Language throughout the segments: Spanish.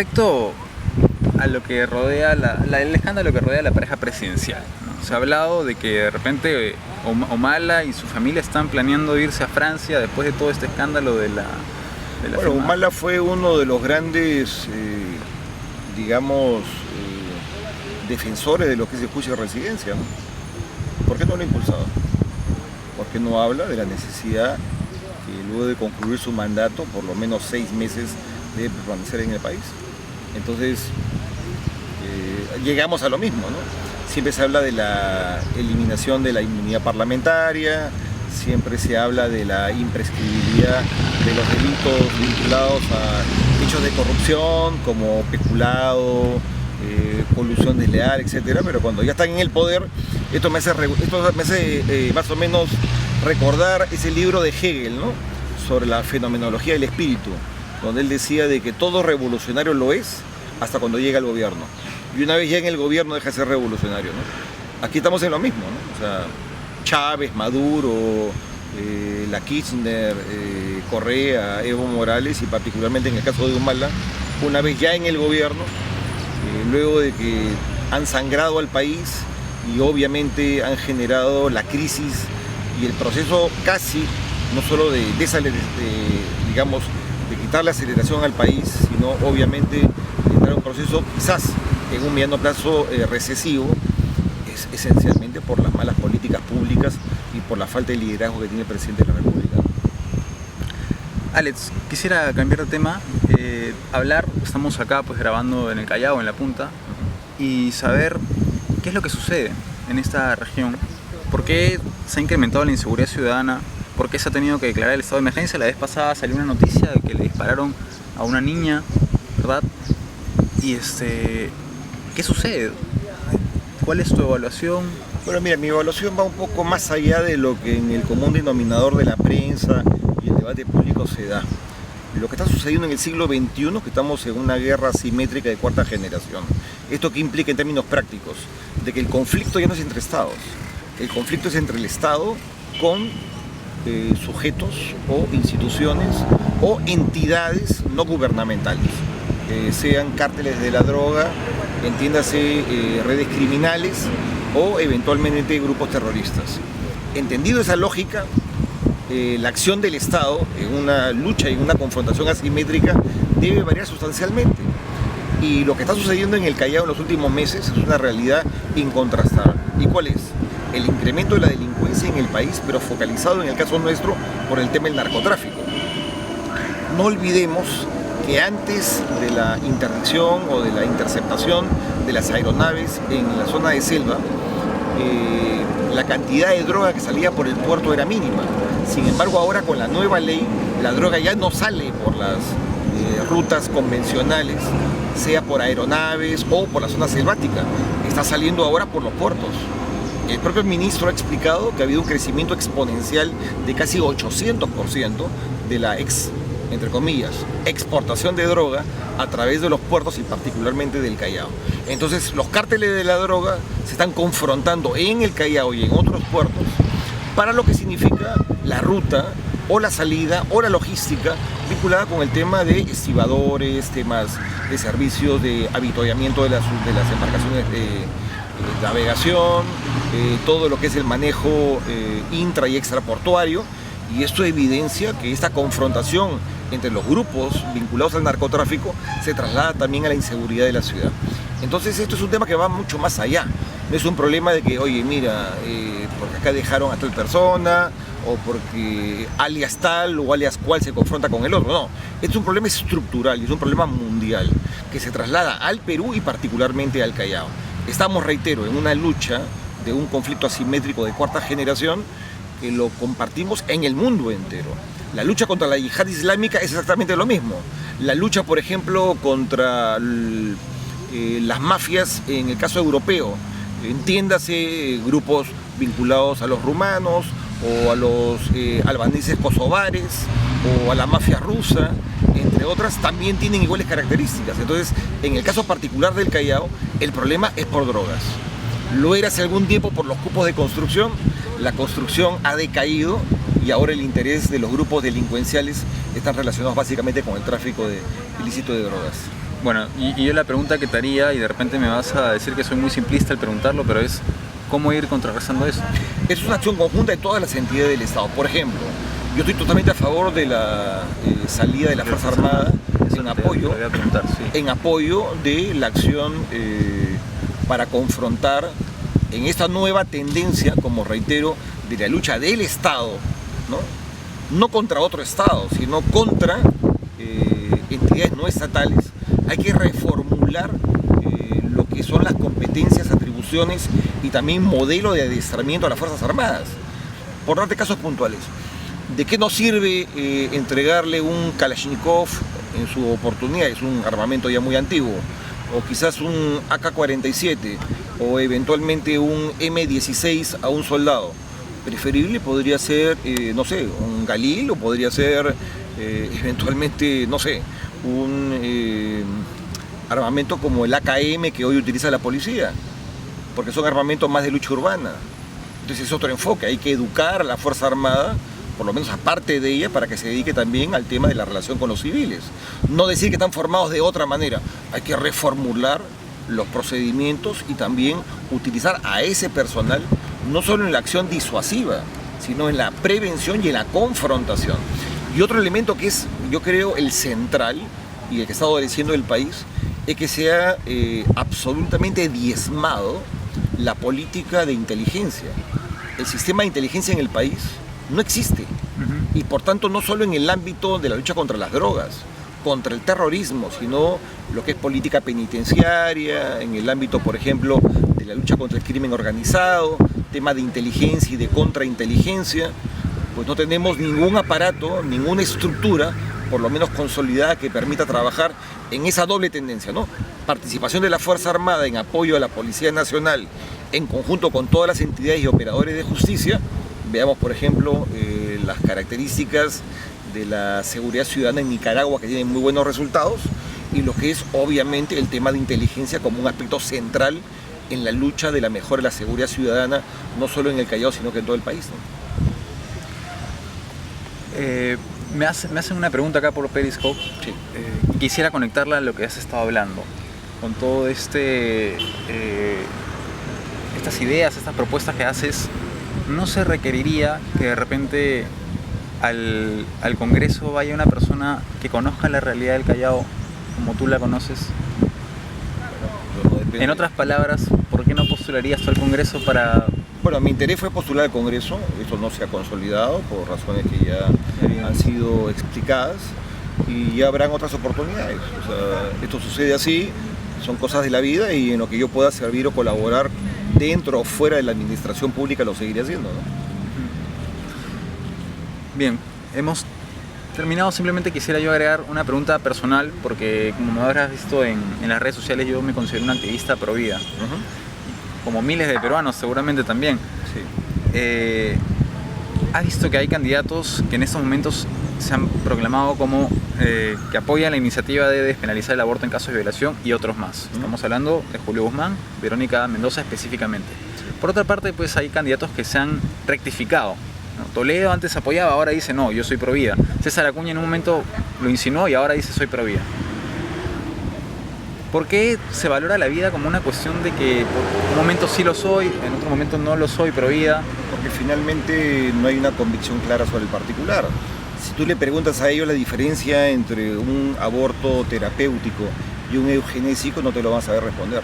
respecto a lo que rodea el escándalo que rodea a la pareja presidencial, ¿no? Se ha hablado de que de repente Humala y su familia están planeando irse a Francia después de todo este escándalo de la Bueno, Humala fue uno de los grandes, defensores de lo que es el juicio de residencia, ¿no? ¿Por qué no lo ha impulsado? ¿Por qué no habla de la necesidad que luego de concluir su mandato, por lo menos 6 meses, debe permanecer en el país? Entonces, llegamos a lo mismo, ¿no? Siempre se habla de la eliminación de la inmunidad parlamentaria, siempre se habla de la imprescriptibilidad de los delitos vinculados a hechos de corrupción, como peculado, colusión desleal, etcétera, pero cuando ya están en el poder, esto me hace más o menos recordar ese libro de Hegel, ¿no? Sobre la fenomenología del espíritu, donde él decía de que todo revolucionario lo es hasta cuando llega al gobierno. Y una vez ya en el gobierno deja de ser revolucionario, ¿no? Aquí estamos en lo mismo, ¿no? O sea, Chávez, Maduro, la Kirchner, Correa, Evo Morales y particularmente en el caso de Humala, una vez ya en el gobierno, luego de que han sangrado al país y obviamente han generado la crisis y el proceso casi, no solo de quitar la aceleración al país, sino obviamente de entrar a un proceso quizás en un mediano plazo recesivo, es esencialmente por las malas políticas públicas y por la falta de liderazgo que tiene el presidente de la República. Alex, quisiera cambiar de tema, estamos acá pues grabando en el Callao, en La Punta, y saber qué es lo que sucede en esta región, por qué se ha incrementado la inseguridad ciudadana, por qué se ha tenido que declarar el estado de emergencia. La vez pasada salió una noticia de que le dispararon a una niña, ¿verdad? Y ¿qué sucede? ¿Cuál es tu evaluación? Bueno, mira, mi evaluación va un poco más allá de lo que en el común denominador de la prensa y el debate público se da. Lo que está sucediendo en el siglo XXI, que estamos en una guerra asimétrica de cuarta generación. ¿Esto qué implica en términos prácticos? De que el conflicto ya no es entre estados. El conflicto es entre el Estado con sujetos o instituciones o entidades no gubernamentales. Sean cárteles de la droga, entiéndase redes criminales o eventualmente grupos terroristas. Entendido esa lógica, la acción del Estado en una lucha y en una confrontación asimétrica debe variar sustancialmente. Y lo que está sucediendo en el Callao en los últimos meses es una realidad incontrastada. ¿Y cuál es? El incremento de la delincuencia en el país, pero focalizado en el caso nuestro por el tema del narcotráfico. No olvidemos que antes de la interdicción o de la interceptación de las aeronaves en la zona de selva, la cantidad de droga que salía por el puerto era mínima. Sin embargo, ahora con la nueva ley, la droga ya no sale por las rutas convencionales, sea por aeronaves o por la zona selvática. Está saliendo ahora por los puertos. El propio ministro ha explicado que ha habido un crecimiento exponencial de casi 800% de la entre comillas, exportación de droga a través de los puertos y particularmente del Callao. Entonces los cárteles de la droga se están confrontando en el Callao y en otros puertos para lo que significa la ruta o la salida o la logística vinculada con el tema de estibadores, temas de servicios de avituallamiento de las embarcaciones de navegación, todo lo que es el manejo intra y extraportuario. Y esto evidencia que esta confrontación entre los grupos vinculados al narcotráfico se traslada también a la inseguridad de la ciudad. Entonces esto es un tema que va mucho más allá. No es un problema de que, oye, mira, porque acá dejaron a tal persona, o porque alias tal o alias cual se confronta con el otro. No, esto es un problema estructural y es un problema mundial que se traslada al Perú y particularmente al Callao. Estamos, reitero, en una lucha de un conflicto asimétrico de cuarta generación que lo compartimos en el mundo entero. La lucha contra la yihad islámica es exactamente lo mismo. La lucha, por ejemplo, contra las mafias en el caso europeo, entiéndase grupos vinculados a los rumanos o a los albaneses kosovares o a la mafia rusa, entre otras, también tienen iguales características. Entonces, en el caso particular del Callao, el problema es por drogas. Lo era hace algún tiempo por los cupos de construcción. La construcción ha decaído y ahora el interés de los grupos delincuenciales están relacionados básicamente con el tráfico ilícito de drogas. Bueno, y yo la pregunta que te haría, y de repente me vas a decir que soy muy simplista al preguntarlo, pero es ¿cómo ir contrarrestando eso? Es una acción conjunta de todas las entidades del Estado. Por ejemplo, yo estoy totalmente a favor de la salida de la Fuerza Armada en apoyo de la acción para confrontar en esta nueva tendencia, como reitero, de la lucha del Estado, no contra otro Estado, sino contra entidades no estatales. Hay que reformular lo que son las competencias, atribuciones y también modelo de adiestramiento a las Fuerzas Armadas. Por darte casos puntuales, ¿de qué nos sirve entregarle un Kalashnikov en su oportunidad? Es un armamento ya muy antiguo, o quizás un AK-47 o eventualmente un M16 a un soldado. Preferible podría ser, no sé, un Galil, o podría ser eventualmente, no sé, un armamento como el AKM que hoy utiliza la policía, porque son armamentos más de lucha urbana. Entonces es otro enfoque, hay que educar a la Fuerza Armada, por lo menos aparte de ella, para que se dedique también al tema de la relación con los civiles. No decir que están formados de otra manera, hay que reformular los procedimientos y también utilizar a ese personal no solo en la acción disuasiva, sino en la prevención y en la confrontación. Y otro elemento que es, yo creo, el central y el que está adoleciendo el país, es que se ha absolutamente diezmado la política de inteligencia. El sistema de inteligencia en el país no existe. Y por tanto no solo en el ámbito de la lucha contra las drogas, contra el terrorismo, sino lo que es política penitenciaria, en el ámbito, por ejemplo, de la lucha contra el crimen organizado, tema de inteligencia y de contrainteligencia. Pues no tenemos ningún aparato, ninguna estructura, por lo menos consolidada, que permita trabajar en esa doble tendencia, ¿no? Participación de la Fuerza Armada en apoyo a la Policía Nacional en conjunto con todas las entidades y operadores de justicia. Veamos, por ejemplo, las características de la seguridad ciudadana en Nicaragua, que tienen muy buenos resultados, y lo que es obviamente el tema de inteligencia como un aspecto central en la lucha de la mejora de la seguridad ciudadana, no solo en el Callao, sino que en todo el país, ¿no? Me hacen una pregunta acá por Periscope. Sí. Quisiera conectarla a lo que has estado hablando, con todo estas ideas, estas propuestas que haces. ¿No se requeriría que de repente al Congreso vaya una persona que conozca la realidad del Callao como tú la conoces? Bueno, en otras palabras, ¿por qué no postularías tú al Congreso para...? Bueno, mi interés fue postular al Congreso, eso no se ha consolidado por razones que ya han sido explicadas, y ya habrán otras oportunidades. O sea, esto sucede así, son cosas de la vida, y en lo que yo pueda servir o colaborar dentro o fuera de la administración pública lo seguiré haciendo, ¿no? Bien, hemos terminado. Simplemente quisiera yo agregar una pregunta personal, porque como me habrás visto en las redes sociales, yo me considero un activista pro vida. Como miles de peruanos seguramente también. Sí. ¿Has visto que hay candidatos que en estos momentos se han proclamado como que apoyan la iniciativa de despenalizar el aborto en casos de violación, y otros más? Estamos hablando de Julio Guzmán, Verónica Mendoza específicamente. Por otra parte, pues hay candidatos que se han rectificado, ¿no? Toledo antes apoyaba, ahora dice no, yo soy pro vida. César Acuña en un momento lo insinuó y ahora dice soy pro vida. ¿Por qué se valora la vida como una cuestión de que por un momento sí lo soy, en otro momento no lo soy, pro vida? Porque finalmente no hay una convicción clara sobre el particular. Si tú le preguntas a ellos la diferencia entre un aborto terapéutico y un eugenésico, no te lo van a saber responder.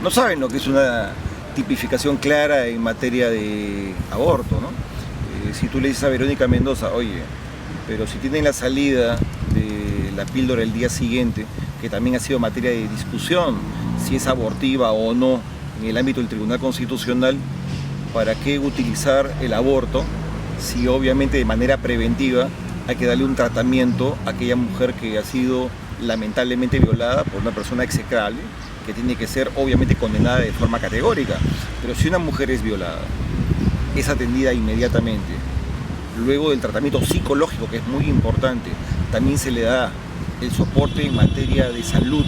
No saben lo que es una tipificación clara en materia de aborto, ¿no? Si tú le dices a Verónica Mendoza, oye, pero si tienen la salida de la píldora el día siguiente, que también ha sido materia de discusión, si es abortiva o no en el ámbito del Tribunal Constitucional, ¿para qué utilizar el aborto si obviamente de manera preventiva hay que darle un tratamiento a aquella mujer que ha sido lamentablemente violada por una persona execrable, que tiene que ser obviamente condenada de forma categórica? Pero si una mujer es violada, es atendida inmediatamente, luego del tratamiento psicológico, que es muy importante, también se le da el soporte en materia de salud,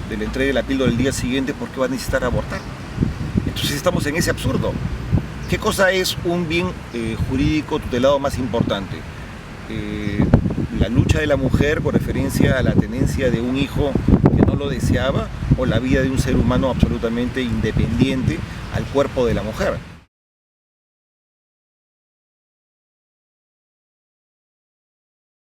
de la entrega de la píldora del día siguiente, ¿por qué va a necesitar abortar? Entonces estamos en ese absurdo. ¿Qué cosa es un bien jurídico tutelado más importante? La lucha de la mujer con referencia a la tenencia de un hijo que no lo deseaba, o la vida de un ser humano absolutamente independiente al cuerpo de la mujer.